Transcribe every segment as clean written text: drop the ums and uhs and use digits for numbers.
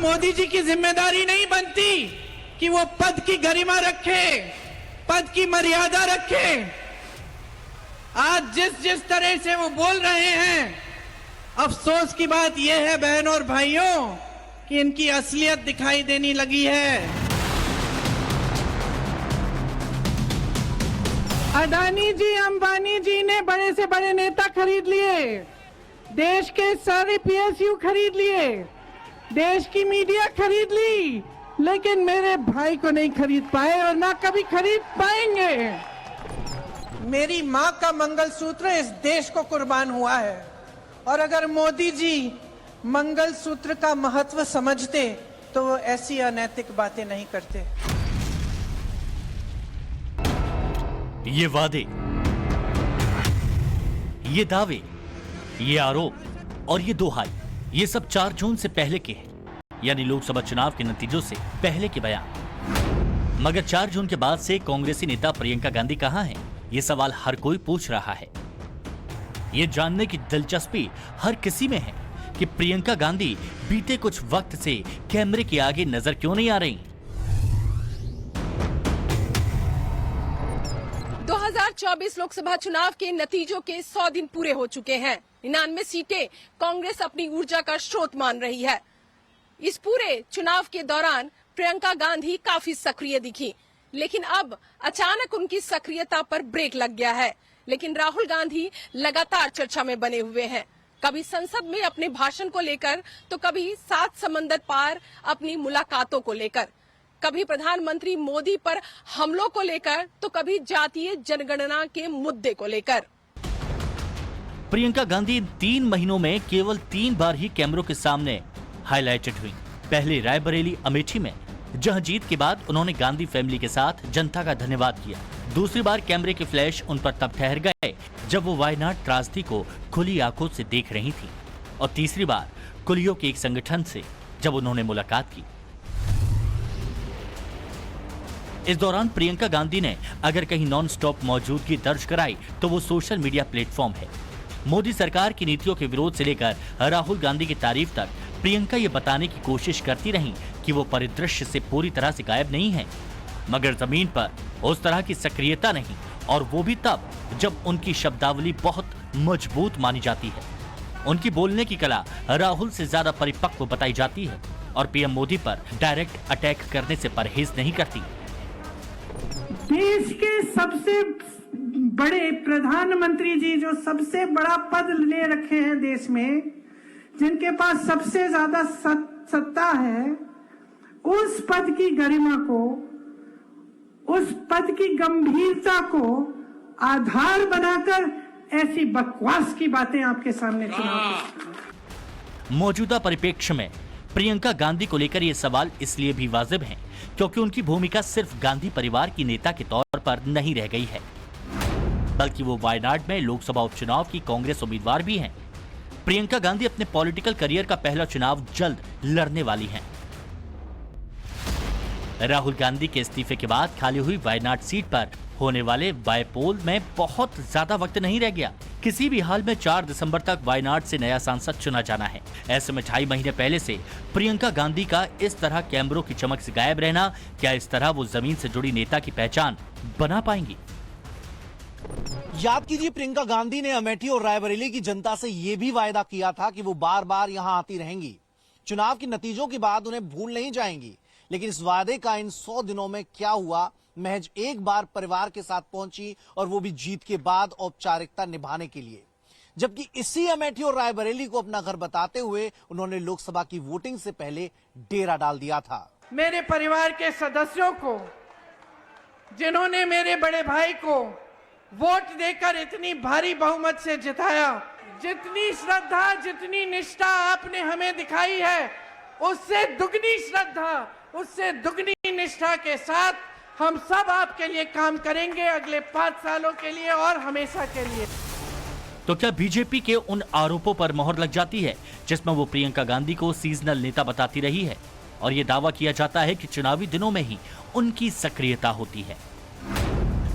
मोदी जी की जिम्मेदारी नहीं बनती कि वो पद की गरिमा रखे, पद की मर्यादा रखे। आज जिस तरह से वो बोल रहे हैं, अफसोस की बात यह है बहनों और भाइयों कि इनकी असलियत दिखाई देने लगी है। अडानी जी, अंबानी जी ने बड़े से बड़े नेता खरीद लिए, देश के सारे पीएसयू खरीद लिए, देश की मीडिया खरीद ली, लेकिन मेरे भाई को नहीं खरीद पाए और ना कभी खरीद पाएंगे। मेरी मां का मंगलसूत्र इस देश को कुर्बान हुआ है, और अगर मोदी जी मंगलसूत्र का महत्व समझते तो वो ऐसी अनैतिक बातें नहीं करते। ये वादे, ये दावे, ये आरोप और ये दोहाई, ये सब 4 जून से पहले के हैं, यानी लोकसभा चुनाव के नतीजों से पहले के बयान। मगर 4 जून के बाद से कांग्रेसी नेता प्रियंका गांधी कहां हैं? ये सवाल हर कोई पूछ रहा है। ये जानने की दिलचस्पी हर किसी में है कि प्रियंका गांधी बीते कुछ वक्त से कैमरे के आगे नजर क्यों नहीं आ रही। 2024 लोकसभा चुनाव के नतीजों के 100 दिन पूरे हो चुके हैं। 99 सीटें कांग्रेस अपनी ऊर्जा का स्रोत मान रही है। इस पूरे चुनाव के दौरान प्रियंका गांधी काफी सक्रिय दिखी, लेकिन अब अचानक उनकी सक्रियता पर ब्रेक लग गया है। लेकिन राहुल गांधी लगातार चर्चा में बने हुए हैं, कभी संसद में अपने भाषण को लेकर, तो कभी 7 समंदर पार अपनी मुलाकातों को लेकर, कभी प्रधानमंत्री मोदी पर हमलों को लेकर, तो कभी जातीय जनगणना के मुद्दे को लेकर। प्रियंका गांधी 3 महीनों में केवल 3 बार ही कैमरों के सामने हाईलाइटेड हुई। पहले रायबरेली अमेठी में, जहां जीत के बाद उन्होंने गांधी फैमिली के साथ जनता का धन्यवाद किया। दूसरी बार कैमरे के फ्लैश उन पर तब ठहर गए जब वो वायनाड त्रासदी को खुली आंखों से देख रही थी, और तीसरी बार कुलियों के एक संगठन से जब उन्होंने मुलाकात की। इस दौरान प्रियंका गांधी ने अगर कहीं नॉन स्टॉप मौजूदगी दर्ज कराई तो वो सोशल मीडिया प्लेटफॉर्म है। मोदी सरकार की नीतियों के विरोध से लेकर राहुल गांधी की तारीफ तक प्रियंका ये बताने की कोशिश करती रही कि वो परिदृश्य से पूरी तरह से गायब नहीं है, मगर जमीन पर उस तरह की सक्रियता नहीं, और वो भी तब जब उनकी शब्दावली बहुत मजबूत मानी जाती है। उनकी बोलने की कला राहुल से ज्यादा परिपक्व बताई जाती है, और पीएम मोदी पर डायरेक्ट अटैक करने से परहेज नहीं करती। देश के सबसे बड़े प्रधानमंत्री जी, जो सबसे बड़ा पद ले रखे हैं देश में, जिनके पास सबसे ज्यादा सत्ता है, उस पद की गरिमा को, उस पद की गंभीरता को आधार बनाकर ऐसी बकवास की बातें आपके सामने चुनाव। मौजूदा परिप्रेक्ष्य में प्रियंका गांधी को लेकर ये सवाल इसलिए भी वाजिब हैं क्योंकि उनकी भूमिका सिर्फ गांधी परिवार की नेता के तौर पर नहीं रह गई है, बल्कि वो वायनाड में लोकसभा उपचुनाव की कांग्रेस उम्मीदवार भी हैं। प्रियंका गांधी अपने पॉलिटिकल करियर का पहला चुनाव जल्द लड़ने वाली हैं। राहुल गांधी के इस्तीफे के बाद खाली हुई वायनाड सीट पर होने वाले बायपोल में बहुत ज्यादा वक्त नहीं रह गया। किसी भी हाल में 4 दिसंबर तक वायनाड से नया सांसद चुना जाना है। ऐसे में 2.5 महीने पहले से प्रियंका गांधी का इस तरह कैमरों की चमक से गायब रहना, क्या इस तरह वो जमीन से जुड़ी नेता की पहचान बना पाएंगी? याद कीजिए, प्रियंका गांधी ने अमेठी और रायबरेली की जनता से यह भी वायदा किया था कि वो बार बार यहां आती रहेंगी, चुनाव के नतीजों के बाद उन्हें भूल नहीं जाएंगी। लेकिन इस वादे का इन 100 दिनों में क्या हुआ? महज एक बार परिवार के साथ पहुंची, और वो भी जीत के बाद औपचारिकता निभाने के लिए, जबकि इसी अमेठी और रायबरेली को अपना घर बताते हुए उन्होंने लोकसभा की वोटिंग से पहले डेरा डाल दिया था। मेरे परिवार के सदस्यों को, जिन्होंने मेरे बड़े भाई को वोट देकर इतनी भारी बहुमत से जिताया, जितनी श्रद्धा, जितनी निष्ठा आपने हमें दिखाई है, उससे दुगनी श्रद्धा, उससे दुगनी निष्ठा के साथ हम सब आपके लिए काम करेंगे, अगले 5 सालों के लिए और हमेशा के लिए। तो क्या बीजेपी के उन आरोपों पर मोहर लग जाती है जिसमें वो प्रियंका गांधी को सीजनल नेता बताती रही है, और ये दावा किया जाता है कि चुनावी दिनों में ही उनकी सक्रियता होती है,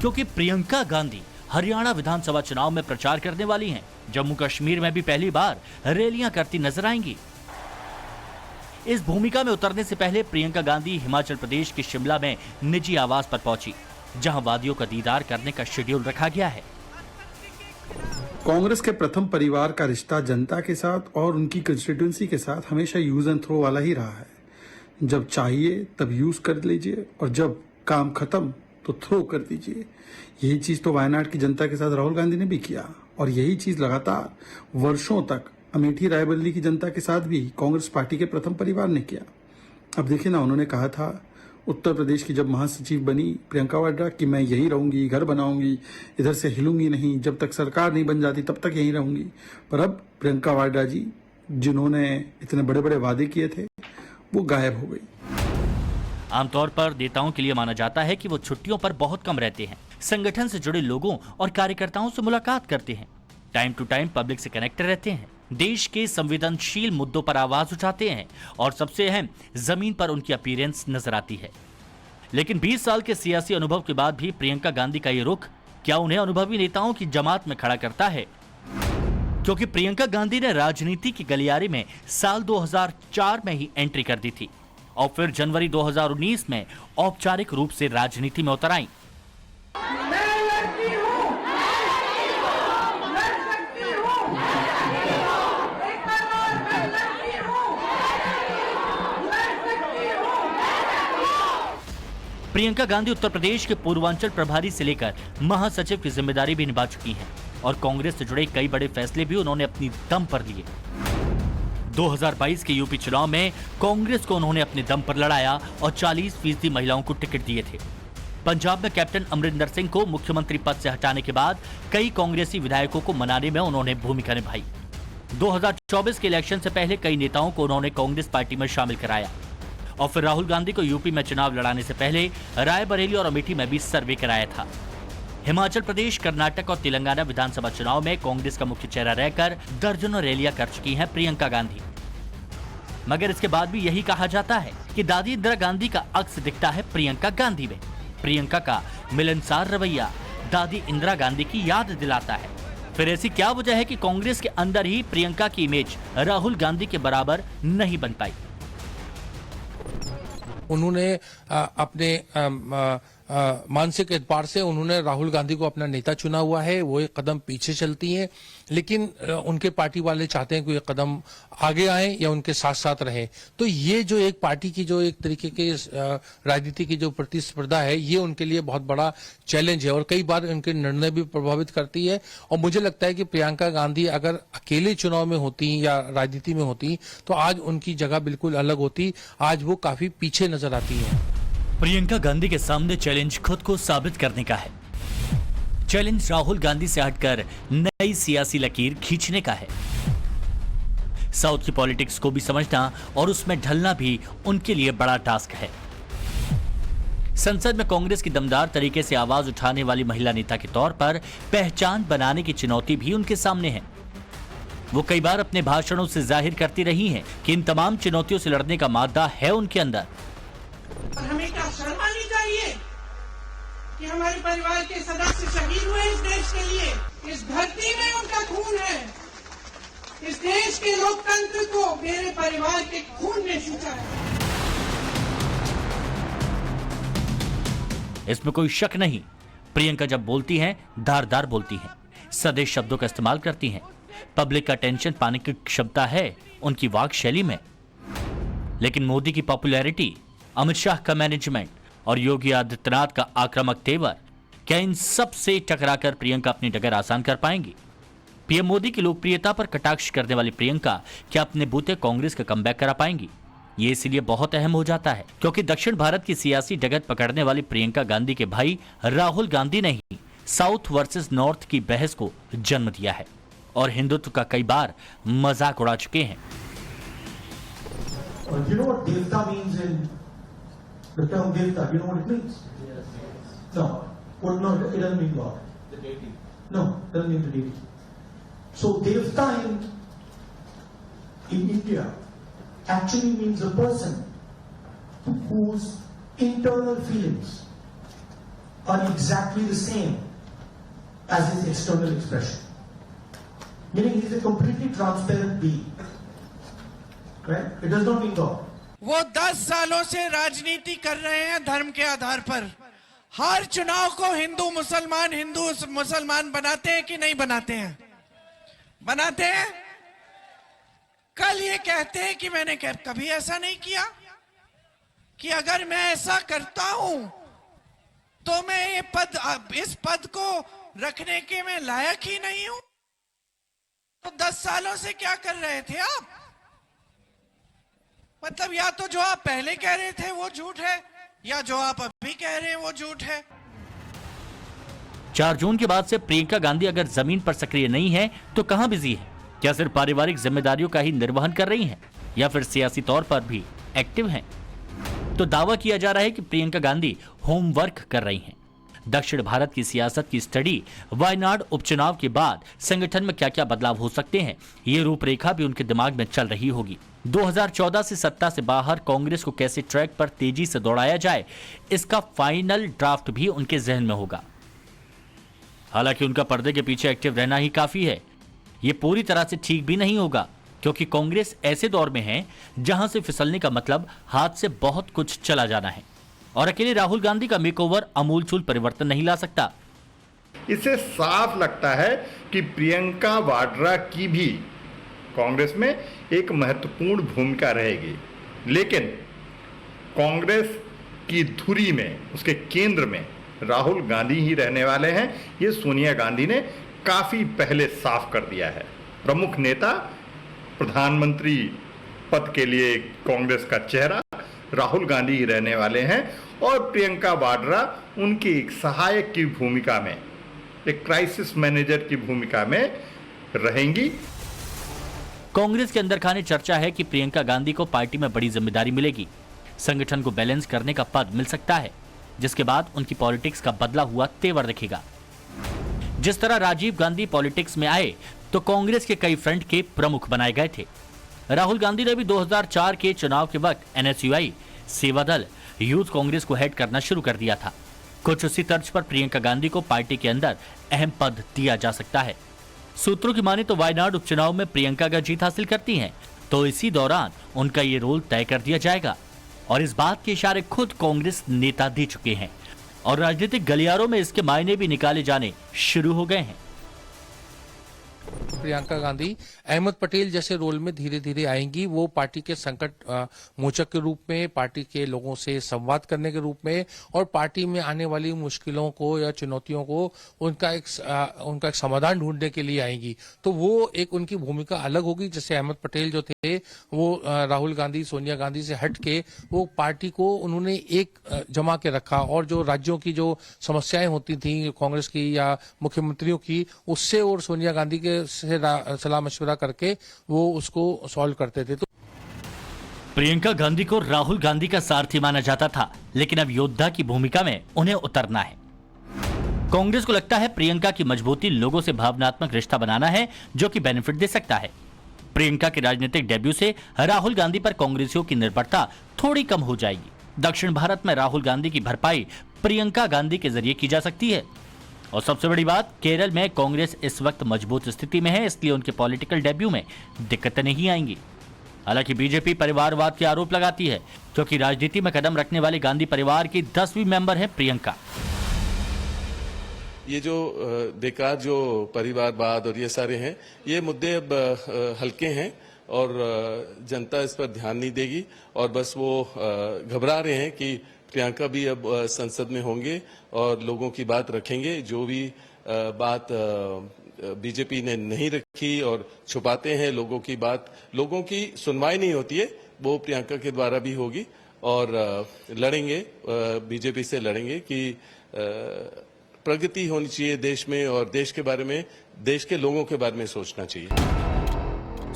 क्योंकि प्रियंका गांधी हरियाणा विधानसभा चुनाव में प्रचार करने वाली हैं। जम्मू कश्मीर में भी पहली बार रैलियां करती नजर आएंगी। इस भूमिका में उतरने से पहले प्रियंका गांधी हिमाचल प्रदेश के शिमला में निजी आवास पर पहुंची, जहां वादियों का दीदार करने का शेड्यूल रखा गया है। कांग्रेस के प्रथम परिवार का रिश्ता जनता के साथ और उनकी कंस्टिट्यूंसी के साथ हमेशा यूज एंड थ्रो वाला ही रहा है। जब चाहिए तब यूज कर लीजिए और जब काम खत्म तो थ्रो कर दीजिए। यही चीज तो वायनाड की जनता के साथ राहुल गांधी ने भी किया और यही चीज लगातार वर्षों तक अमेठी रायबरेली की जनता के साथ भी कांग्रेस पार्टी के प्रथम परिवार ने किया। अब देखिए ना, उन्होंने कहा था उत्तर प्रदेश की जब महासचिव बनी प्रियंका वाड्रा कि मैं यहीं रहूंगी, घर बनाऊंगी, इधर से हिलूंगी नहीं, जब तक सरकार नहीं बन जाती तब तक यहीं रहूंगी। पर अब प्रियंका वाड्रा जी जिन्होंने इतने बड़े बड़े वादे किए थे वो गायब हो गई। आमतौर पर नेताओं के लिए माना जाता है कि वो छुट्टियों पर बहुत कम रहते हैं, संगठन से जुड़े लोगों और कार्यकर्ताओं से मुलाकात करते हैं, टाइम टू टाइम पब्लिक से कनेक्टेड रहते हैं, देश के संवेदनशील मुद्दों पर आवाज उठाते हैं और सबसे अहम, जमीन पर उनकी अपीयरेंस नजर आती है। लेकिन 20 साल के सियासी अनुभव के बाद भी प्रियंका गांधी का ये रुख क्या उन्हें अनुभवी नेताओं की जमात में खड़ा करता है? क्योंकि प्रियंका गांधी ने राजनीति की गलियारे में साल 2004 में ही एंट्री कर दी थी और फिर जनवरी 2019 में औपचारिक रूप से राजनीति में उतर आई। प्रियंका गांधी उत्तर प्रदेश के पूर्वांचल प्रभारी से लेकर महासचिव की जिम्मेदारी भी निभा चुकी हैं और कांग्रेस से जुड़े कई बड़े फैसले भी उन्होंने अपनी दम पर लिए। 2022 के यूपी चुनाव में कांग्रेस को उन्होंने अपने दम पर लड़ाया और 40% महिलाओं को टिकट दिए थे। पंजाब में कैप्टन अमरिंदर सिंह को मुख्यमंत्री पद से हटाने के बाद कई कांग्रेसी विधायकों को मनाने में उन्होंने भूमिका निभाई। 2024 के इलेक्शन से पहले कई नेताओं को उन्होंने कांग्रेस पार्टी में शामिल कराया और फिर राहुल गांधी को यूपी में चुनाव लड़ाने से पहले रायबरेली और अमेठी में भी सर्वे कराया था। हिमाचल प्रदेश, कर्नाटक और तेलंगाना विधानसभा चुनाव में कांग्रेस का मुख्य चेहरा रहकर दर्जनों रैलियां कर चुकी हैं प्रियंका गांधी। मगर इसके बाद भी यही कहा जाता है कि दादी इंदिरा गांधी का अक्स दिखता है प्रियंका गांधी में। प्रियंका का मिलनसार रवैया दादी इंदिरा गांधी की याद दिलाता है। फिर ऐसी क्या वजह है कि कांग्रेस के अंदर ही प्रियंका की इमेज राहुल गांधी के बराबर नहीं बन पाई? उन्होंने अपने मानसिक एतबार से उन्होंने राहुल गांधी को अपना नेता चुना हुआ है, वो एक कदम पीछे चलती हैं, लेकिन उनके पार्टी वाले चाहते हैं कि ये कदम आगे आए या उनके साथ साथ रहे। तो ये जो एक पार्टी की जो एक तरीके के राजनीति की जो प्रतिस्पर्धा है, ये उनके लिए बहुत बड़ा चैलेंज है और कई बार उनके निर्णय भी प्रभावित करती है। और मुझे लगता है कि प्रियंका गांधी अगर अकेले चुनाव में होती या राजनीति में होती तो आज उनकी जगह बिल्कुल अलग होती। आज वो काफी पीछे नजर आती है। प्रियंका गांधी के सामने चैलेंज खुद को साबित करने का है। चैलेंज राहुल गांधी से हटकर नई सियासी लकीर खींचने का है। साउथ की पॉलिटिक्स को भी समझना और उसमें ढलना भी उनके लिए बड़ा टास्क है। संसद में कांग्रेस की दमदार तरीके से आवाज उठाने वाली महिला नेता के तौर पर पहचान बनाने की चुनौती भी उनके सामने है। वो कई बार अपने भाषणों से जाहिर करती रही हैं कि इन तमाम चुनौतियों से लड़ने का मादा है उनके अंदर। हमें क्या शर्म आनी चाहिए कि हमारे परिवार के सदस्य शहीद हुए इस देश के लिए। इस धरती में उनका खून है। इस देश के लोकतंत्र को मेरे परिवार के खून ने सींचा है। इसमें कोई शक नहीं, प्रियंका जब बोलती हैं धारदार बोलती हैं, सदेश शब्दों का इस्तेमाल करती हैं। पब्लिक का टेंशन पाने की क्षमता है उनकी वाक शैली में। लेकिन मोदी की पॉपुलैरिटी, अमित शाह का मैनेजमेंट और योगी आदित्यनाथ का आक्रामक तेवर, क्या इन सब से टकराकर प्रियंका अपनी डगर आसान कर पाएंगी? पीएम मोदी की लोकप्रियता पर कटाक्ष करने वाली प्रियंका क्या अपने बूते कांग्रेस का कमबैक करा पाएंगी? ये इसलिए बहुत अहम हो जाता है क्योंकि दक्षिण भारत की सियासी डगर पकड़ने वाली प्रियंका गांधी के भाई राहुल गांधी ने ही साउथ वर्सेस नॉर्थ की बहस को जन्म दिया है और हिंदुत्व का कई बार मजाक उड़ा चुके हैं। The term Devta, you know what it means? Yes. No. Well, no, it doesn't mean God. The deity. No, it doesn't mean the deity. So Devta in India actually means a person whose internal feelings are exactly the same as his external expression. Meaning he is a completely transparent being. Right? It does not mean God. वो 10 सालों से राजनीति कर रहे हैं धर्म के आधार पर। हर चुनाव को हिंदू मुसलमान बनाते हैं कि नहीं बनाते हैं? बनाते हैं। कल ये कहते हैं कि मैंने कभी ऐसा नहीं किया, कि अगर मैं ऐसा करता हूं तो मैं इस पद को रखने के मैं लायक ही नहीं हूं। तो 10 सालों से क्या कर रहे थे आप? मतलब या तो जो आप पहले कह रहे थे वो झूठ है, या जो आप अभी कह रहे हैं वो झूठ है। 4 जून के बाद से प्रियंका गांधी अगर जमीन पर सक्रिय नहीं है तो कहां बिजी है? क्या सिर्फ पारिवारिक जिम्मेदारियों का ही निर्वहन कर रही हैं, या फिर सियासी तौर पर भी एक्टिव हैं? तो दावा किया जा रहा है कि प्रियंका गांधी होमवर्क कर रही हैं। दक्षिण भारत की सियासत की स्टडी, वायनाड उपचुनाव के बाद संगठन में क्या क्या बदलाव हो सकते हैं, ये रूपरेखा भी उनके दिमाग में चल रही होगी। 2014 से सत्ता से बाहर कांग्रेस को कैसे ट्रैक पर तेजी से दौड़ाया जाए, इसका फाइनल ड्राफ्ट भी उनके जहन में होगा। हालांकि उनका पर्दे के पीछे एक्टिव रहना ही काफी है। ये पूरी तरह से ठीक भी नहीं होगा, क्योंकि कांग्रेस ऐसे दौर में है जहां से फिसलने का मतलब हाथ से बहुत कुछ चला जाना है, और अकेले राहुल गांधी का मेकओवर अमूलचूल परिवर्तन नहीं ला सकता। इससे साफ लगता है कि प्रियंका वाड्रा की भी कांग्रेस में एक महत्वपूर्ण भूमिका रहेगी, लेकिन कांग्रेस की धुरी में, उसके केंद्र में राहुल गांधी ही रहने वाले हैं। ये सोनिया गांधी ने काफी पहले साफ कर दिया है। प्रमुख नेता, प्रधानमंत्री पद के लिए कांग्रेस का चेहरा राहुल गांधी ही रहने वाले हैं, और प्रियंका वाड्रा उनकी एक सहायक की भूमिका में, एक क्राइसिस मैनेजर की भूमिका में रहेंगी। कांग्रेस के अंदर खाने चर्चा है कि प्रियंका गांधी को पार्टी में बड़ी जिम्मेदारी मिलेगी। संगठन को बैलेंस करने का पद मिल सकता है, जिसके बाद उनकी पॉलिटिक्स का बदला हुआ तेवर दिखेगा। जिस तरह राजीव गांधी पॉलिटिक्स में आए तो कांग्रेस के कई फ्रंट के प्रमुख बनाए गए थे। राहुल गांधी ने भी 2004 के चुनाव के वक्त एनएसयूआई, सेवा दल, यूथ कांग्रेस को हेड करना शुरू कर दिया था। कुछ उसी तर्ज पर प्रियंका गांधी को पार्टी के अंदर अहम पद दिया जा सकता है। सूत्रों की माने तो वायनाड उपचुनाव में प्रियंका अगर जीत हासिल करती हैं, तो इसी दौरान उनका ये रोल तय कर दिया जाएगा, और इस बात के इशारे खुद कांग्रेस नेता दे चुके हैं, और राजनीतिक गलियारों में इसके मायने भी निकाले जाने शुरू हो गए हैं। प्रियंका गांधी अहमद पटेल जैसे रोल में धीरे धीरे आएंगी। वो पार्टी के संकट मोचक के रूप में, पार्टी के लोगों से संवाद करने के रूप में, और पार्टी में आने वाली मुश्किलों को या चुनौतियों को उनका एक समाधान ढूंढने के लिए आएंगी। तो वो एक उनकी भूमिका अलग होगी। जैसे अहमद पटेल जो थे वो राहुल गांधी, सोनिया गांधी से हट के वो पार्टी को उन्होंने एक जमा के रखा, और जो राज्यों की जो समस्याएं होती थी कांग्रेस की या मुख्यमंत्रियों की, उससे और सोनिया गांधी के से सलाह मशवरा करके वो उसको सॉल्व करते थे। तो प्रियंका गांधी को राहुल गांधी का सारथी माना जाता था, लेकिन अब योद्धा की भूमिका में उन्हें उतरना है। कांग्रेस को लगता है प्रियंका की मजबूती लोगों से भावनात्मक रिश्ता बनाना है, जो कि बेनिफिट दे सकता है। प्रियंका के राजनीतिक डेब्यू से राहुल गांधी पर कांग्रेसियों की निर्भरता थोड़ी कम हो जाएगी। दक्षिण भारत में राहुल गांधी की भरपाई प्रियंका गांधी के जरिए की जा सकती है। और सबसे बड़ी बात, केरल में कांग्रेस इस वक्त मजबूत स्थिति में है, इसलिए उनके पॉलिटिकल डेब्यू में दिक्कतें नहीं आएंगी। हालांकि बीजेपी परिवारवाद के आरोप लगाती है, क्योंकि राजनीति में कदम रखने वाले गांधी परिवार की 10वीं मेंबर है प्रियंका। ये जो बेकार जो परिवारवाद और ये सारे हैं, ये मुद्दे अब हल्के हैं, और जनता इस पर ध्यान नहीं देगी, और बस वो घबरा रहे हैं कि प्रियंका भी अब संसद में होंगे और लोगों की बात रखेंगे। जो भी बात बीजेपी ने नहीं रखी और छुपाते हैं लोगों की बात, लोगों की सुनवाई नहीं होती है, वो प्रियंका के द्वारा भी होगी, और लड़ेंगे, बीजेपी से लड़ेंगे कि प्रगति होनी चाहिए देश में, और देश के बारे में, देश के लोगों के बारे में सोचना चाहिए।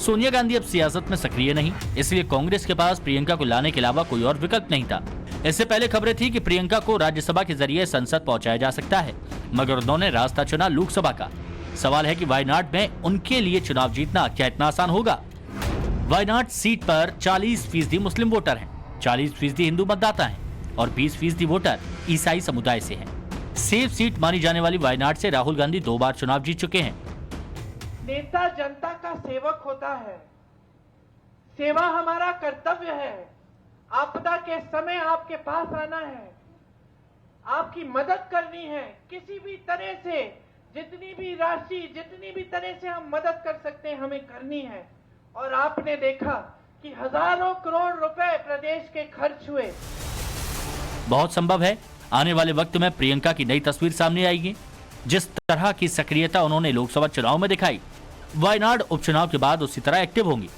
सोनिया गांधी अब सियासत में सक्रिय नहीं, इसलिए कांग्रेस के पास प्रियंका को लाने के अलावा कोई और विकल्प नहीं था। इससे पहले खबरें थी कि प्रियंका को राज्यसभा के जरिए संसद पहुंचाया जा सकता है, मगर उन्होंने रास्ता चुना लोकसभा का। सवाल है कि वायनाड में उनके लिए चुनाव जीतना क्या इतना आसान होगा? वायनाड सीट पर 40% मुस्लिम वोटर हैं, 40% हिंदू मतदाता हैं, और 20% वोटर ईसाई समुदाय से हैं। सेफ सीट मानी जाने वाली वायनाड से राहुल गांधी 2 बार चुनाव जीत चुके हैं। नेता जनता का सेवक होता है, सेवा हमारा कर्तव्य है। आपदा के समय आपके पास आना है, आपकी मदद करनी है, किसी भी तरह से, जितनी भी राशि, जितनी भी तरह से हम मदद कर सकते हैं हमें करनी है। और आपने देखा कि हजारों करोड़ रुपए प्रदेश के खर्च हुए। बहुत संभव है आने वाले वक्त में प्रियंका की नई तस्वीर सामने आएगी। जिस तरह की सक्रियता उन्होंने लोकसभा चुनाव में दिखाई, वायनाड उपचुनाव के बाद उसी तरह एक्टिव होंगी।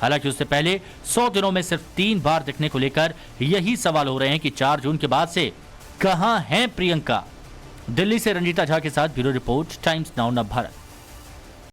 हालांकि उससे पहले 100 दिनों में सिर्फ 3 बार दिखने को लेकर यही सवाल हो रहे हैं कि 4 जून के बाद से कहां हैं प्रियंका। दिल्ली से रंजीता झा के साथ ब्यूरो रिपोर्ट, टाइम्स नाउ नव भारत।